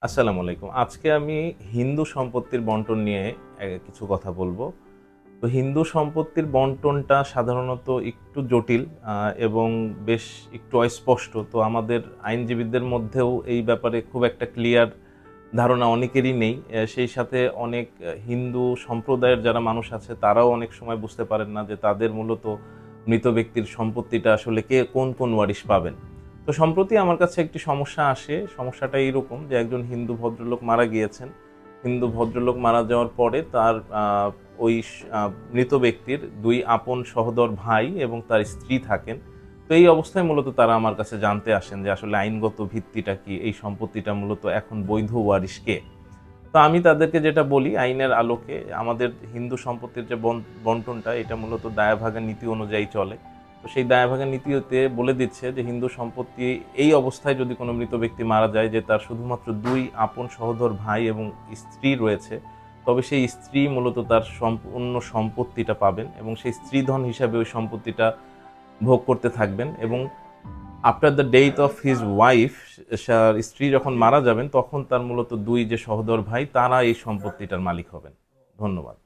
আসসালামু আলাইকুম। আজকে আমি হিন্দু সম্পত্তির বন্টন নিয়ে কিছু কথা বলবো। তো হিন্দু সম্পত্তির বন্টনটা সাধারণত একটু জটিল এবং বেশ একটু অস্পষ্ট। তো আমাদের আইনজীবীদের মধ্যেও এই ব্যাপারে খুব একটা ক্লিয়ার ধারণা অনেকেরই নেই। সেই সাথে অনেক হিন্দু সম্প্রদায়ের যারা মানুষ আছে তারাও অনেক সময় বুঝতে পারেন না যে তাদের মূলত মৃত ব্যক্তির সম্পত্তিটা আসলে কে কোন ওয়ারিশ পাবেন। তো সম্প্রতি আমার কাছে একটি সমস্যা আসে। সমস্যাটা এইরকম যে একজন হিন্দু ভদ্রলোক মারা গিয়েছেন। হিন্দু ভদ্রলোক মারা যাওয়ার পরে তার ওই মৃত ব্যক্তির ২ আপন সহোদর ভাই এবং তার স্ত্রী থাকেন। তো এই অবস্থায় মূলত তারা আমার কাছে জানতে আসেন যে আসলে আইনগত ভিত্তিটা কি? এই সম্পত্তিটা মূলত এখন বৈধ ওয়ারিশ কে? তো আমি তাদেরকে যেটা বলি আইনের আলোকে আমাদের হিন্দু সম্পত্তির যে বন্টনটা এটা মূলত দায়ভাগের নীতি অনুযায়ী চলে। তো সেই দায়ভাগের নীতিতে বলে দিচ্ছে যে হিন্দু সম্পত্তি এই অবস্থায় যদি কোনো মৃত ব্যক্তি মারা যায় যে তার শুধুমাত্র ২ আপন সহোদর ভাই এবং স্ত্রী রয়েছে, তবে সেই স্ত্রী মূলত তার সম্পূর্ণ সম্পত্তিটা পাবেন এবং সেই স্ত্রীধন হিসাবে ওই সম্পত্তিটা ভোগ করতে থাকবেন এবং after the death of his wife, স্ত্রী যখন মারা যাবেন তখন তার মূলত ২ যে সহোদর ভাই তারা এই সম্পত্তিটার মালিক হবেন। ধন্যবাদ।